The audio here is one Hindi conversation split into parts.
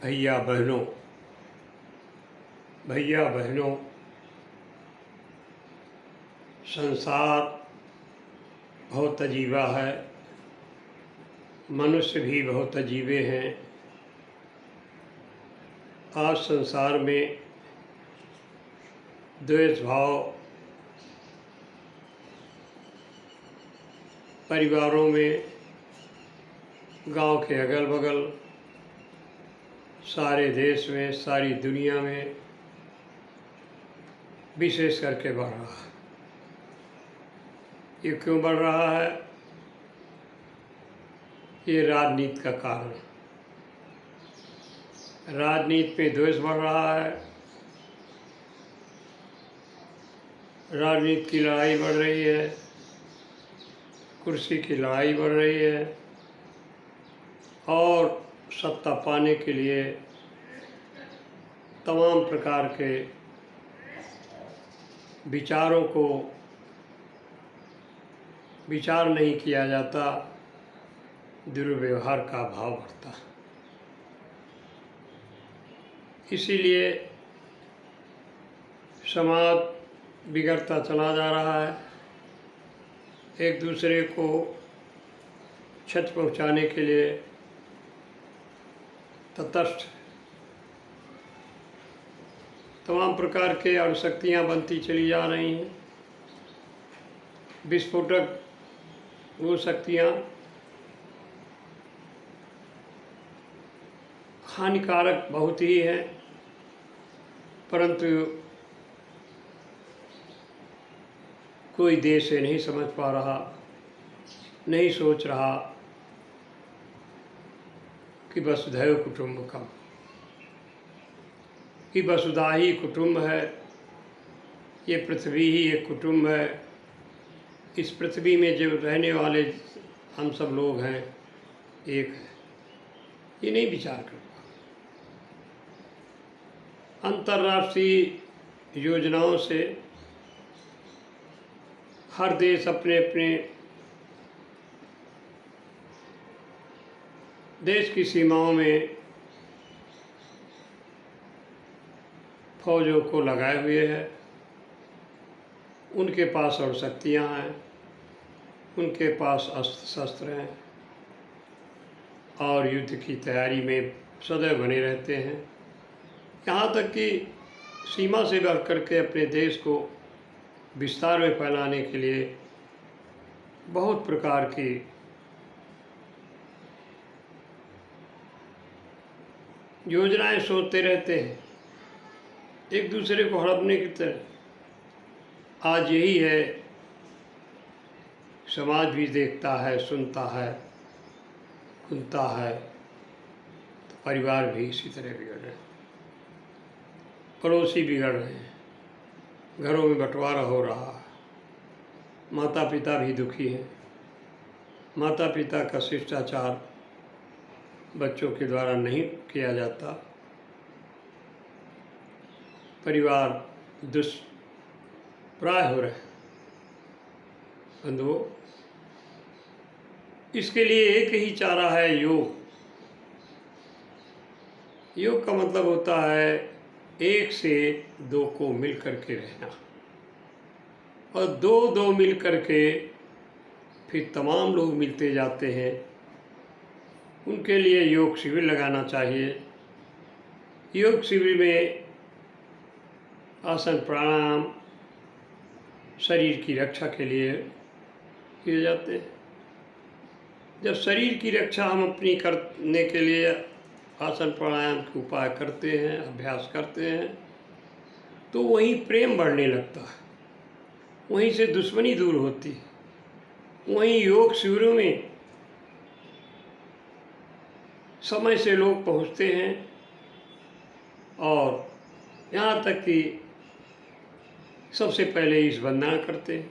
भैया बहनों भैया बहनों संसार बहुत अजीबा है। मनुष्य भी बहुत अजीबे हैं। आज संसार में द्वेष भाव परिवारों में, गांव के अगल बगल, सारे देश में, सारी दुनिया में विशेष करके बढ़ रहा है। ये क्यों बढ़ रहा है? ये राजनीति का कारण। राजनीति में द्वेष बढ़ रहा है। राजनीति की लड़ाई बढ़ रही है। कुर्सी की लड़ाई बढ़ रही है और सत्ता पाने के लिए तमाम प्रकार के विचारों को विचार नहीं किया जाता, दुर्व्यवहार का भाव बढ़ता है। इसीलिए समाज बिगड़ता चला जा रहा है। एक दूसरे को क्षति पहुंचाने के लिए तटस्थ तमाम प्रकार के अणुशक्तियाँ बनती चली जा रही हैं। विस्फोटक वो शक्तियाँ हानिकारक बहुत ही हैं, परंतु कोई देश ये नहीं समझ पा रहा, नहीं सोच रहा कि वसुधैव कुटुंबकम, कि वसुधा ही कुटुंब है। ये पृथ्वी ही एक कुटुंब है। इस पृथ्वी में जो रहने वाले हम सब लोग हैं एक है। ये नहीं विचार कर पा। अंतर्राष्ट्रीय योजनाओं से हर देश अपने अपने देश की सीमाओं में फौजों को लगाए हुए है। उनके पास अणुशक्तियाँ हैं, उनके पास अस्त्र शस्त्र हैं और युद्ध की तैयारी में सदैव बने रहते हैं। यहाँ तक कि सीमा से बढ़ करके अपने देश को विस्तार में फैलाने के लिए बहुत प्रकार की योजनाएं सोचते रहते हैं, एक दूसरे को हड़पने की तरह। आज यही है, समाज भी देखता है, सुनता है, सुनता है, तो परिवार भी इसी तरह बिगड़ रहे हैं, पड़ोसी बिगड़ रहे हैं, घरों में बंटवारा हो रहा है, माता पिता भी दुखी हैं। माता पिता का शिष्टाचार बच्चों के द्वारा नहीं किया जाता। परिवार दुष्प्राय हो रहे हैं। बंधुओं, इसके लिए एक ही चारा है, योग। योग का मतलब होता है एक से दो को मिल करके रहना, और दो दो मिल करके फिर तमाम लोग मिलते जाते हैं। उनके लिए योग शिविर लगाना चाहिए। योग शिविर में आसन प्राणायाम शरीर की रक्षा के लिए किए जाते हैं। जब शरीर की रक्षा हम अपनी करने के लिए आसन प्राणायाम के उपाय करते हैं, अभ्यास करते हैं, तो वहीं प्रेम बढ़ने लगता है, वहीं से दुश्मनी दूर होती है। वहीं योग शिविरों में समय से लोग पहुंचते हैं और यहाँ तक कि सबसे पहले इस वंदना करते हैं।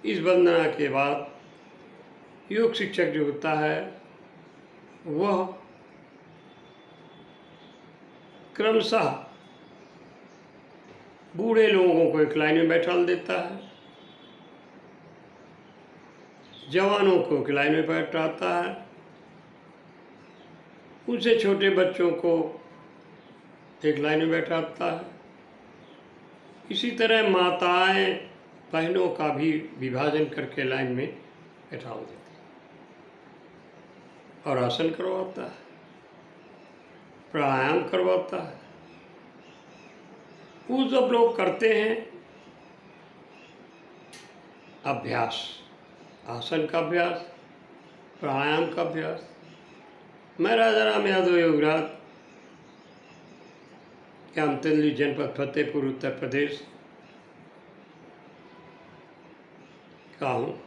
इस वंदना के बाद योग शिक्षक जो होता है वह क्रमशः बूढ़े लोगों को एक लाइन में बैठा देता है, जवानों को एक लाइन में बैठाता है, उनसे छोटे बच्चों को एक लाइन में बैठाता है। इसी तरह माताएं बहनों का भी विभाजन करके लाइन में बैठा देती और आसन करवाता है, प्राणायाम करवाता है। वो सब लोग करते हैं अभ्यास, आसन का अभ्यास, प्राणायाम का अभ्यास। मैं राजा राम यादव योगराज, जामतंदली जनपद फतेहपुर उत्तर प्रदेश का हूँ।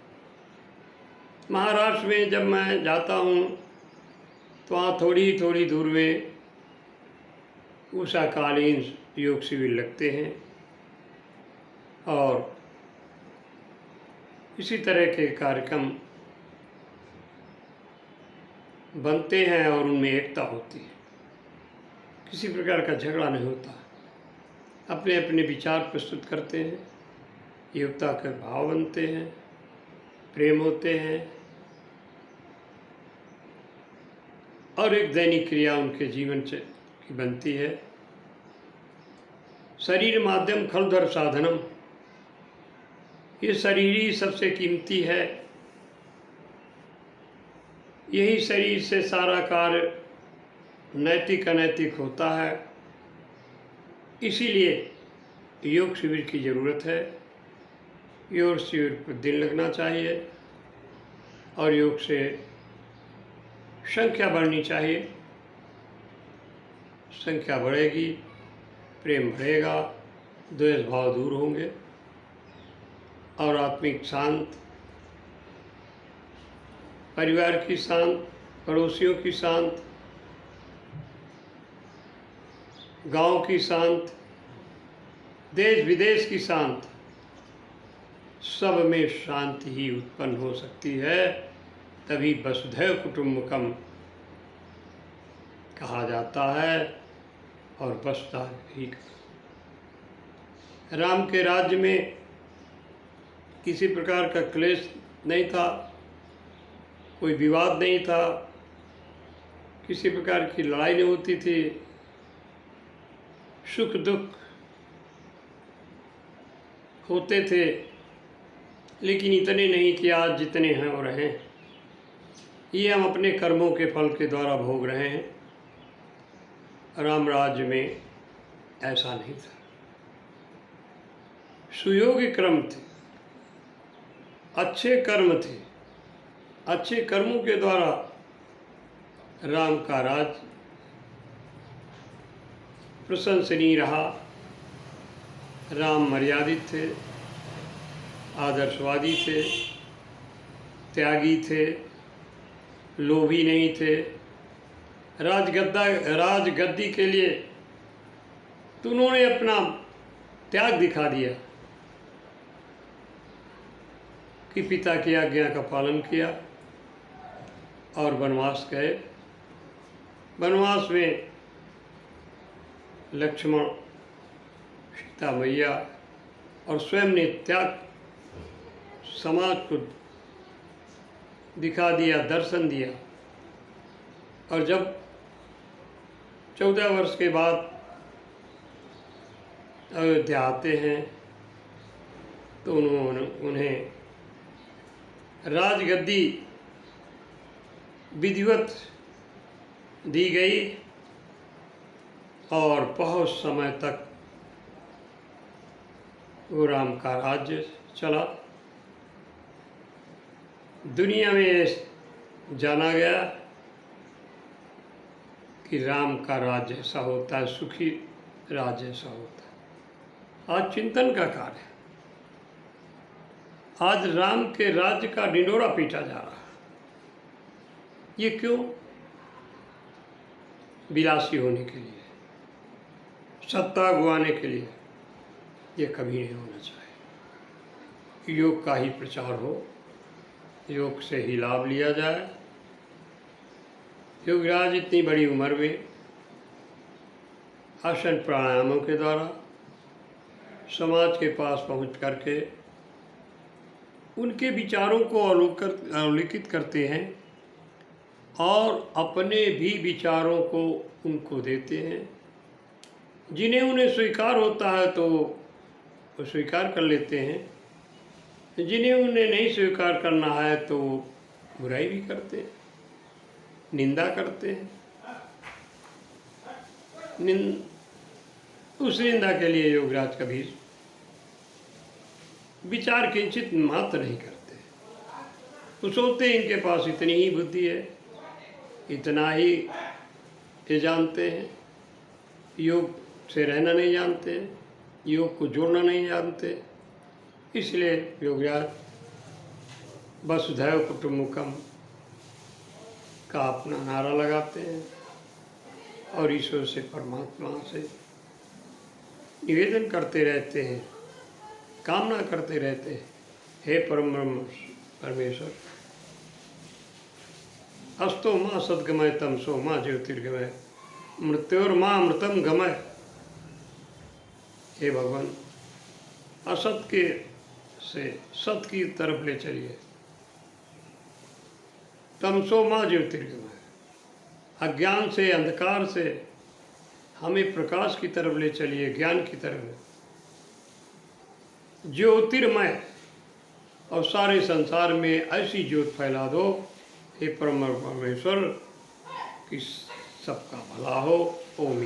महाराष्ट्र में जब मैं जाता हूँ तो वहाँ थोड़ी थोड़ी दूर में उषाकालीन योग शिविर लगते हैं और इसी तरह के कार्यक्रम बनते हैं और उनमें एकता होती है। किसी प्रकार का झगड़ा नहीं होता, अपने अपने विचार प्रस्तुत करते हैं, एकता के भाव बनते हैं, प्रेम होते हैं और एक दैनिक क्रिया उनके जीवन की बनती है। शरीर माध्यम खलधर साधनम, ये शरीर ही सबसे कीमती है। यही शरीर से सारा कार्य नैतिक अनैतिक होता है। इसीलिए योग शिविर की ज़रूरत है। योग शिविर पर दिन लगना चाहिए और योग से संख्या बढ़नी चाहिए। संख्या बढ़ेगी, प्रेम बढ़ेगा, द्वेष भाव दूर होंगे और आत्मिक शांत, परिवार की शांत, पड़ोसियों की शांत, गांव की शांत, देश विदेश की शांत, सब में शांति ही उत्पन्न हो सकती है। तभी वसुधैव कुटुंबकम कहा जाता है और बसता ही। राम के राज्य में किसी प्रकार का क्लेश नहीं था, कोई विवाद नहीं था, किसी प्रकार की लड़ाई नहीं होती थी। सुख दुख होते थे, लेकिन इतने नहीं कि आज जितने हैं और हैं। ये हम अपने कर्मों के फल के द्वारा भोग रहे हैं। राम राज्य में ऐसा नहीं था। सुयोग्य कर्म थे, अच्छे कर्म थे। अच्छे कर्मों के द्वारा राम का राज प्रशंसनीय रहा। राम मर्यादित थे, आदर्शवादी थे, त्यागी थे, लोभी नहीं थे। राजगद्दी के लिए तो उन्होंने अपना त्याग दिखा दिया कि पिता की आज्ञा का पालन किया और वनवास गए। वनवास में लक्ष्मण, सीता मैया और स्वयं ने त्याग समाज को दिखा दिया, दर्शन दिया। और जब 14 वर्ष के बाद अयोध्या आते हैं तो उन्हें राजगद्दी विधिवत दी गई और बहुत समय तक वो राम का राज्य चला। दुनिया में जाना गया कि राम का राज्य ऐसा होता है, सुखी राज्य ऐसा होता है। आज चिंतन का कार्य है। आज राम के राज्य का ढिंढोरा पीटा जा रहा है। ये क्यों? विलासी होने के लिए, सत्ता गुआने के लिए। ये कभी नहीं होना चाहिए। योग का ही प्रचार हो, योग से ही लाभ लिया जाए। योगराज इतनी बड़ी उम्र में आसन प्राणायामों के द्वारा समाज के पास पहुंच करके उनके विचारों को अवलोकित करते हैं और अपने भी विचारों को उनको देते हैं। जिन्हें उन्हें स्वीकार होता है तो वो स्वीकार कर लेते हैं, जिन्हें उन्हें नहीं स्वीकार करना है तो बुराई भी करते हैं, निंदा करते हैं। उस निंदा के लिए योगराज कभी विचार किंचित मात्र नहीं करते। वो सोचते हैं इनके पास इतनी ही बुद्धि है, इतना ही ये जानते हैं, योग से रहना नहीं जानते, योग को जोड़ना नहीं जानते। इसलिए योगराज वसुधैव कुटुम्बकम का अपना नारा लगाते हैं और ईश्वर से, परमात्मा से निवेदन करते रहते हैं, कामना करते रहते हैं, हे परम ब्रह्म परमेश्वर, अस्तो माँ सद्गमय तमसो माँ ज्योतिर्गमय मृत्योर्मा अमृतम गमय। हे भगवान, असत के से सत की तरफ ले चलिए, तमसो माँ ज्योतिर्गमय, अज्ञान से, अंधकार से हमें प्रकाश की तरफ ले चलिए, ज्ञान की तरफ, ज्योतिर्मय, और सारे संसार में ऐसी ज्योत फैला दो हे परम परमेश्वर कि सबका भला हो। ओम।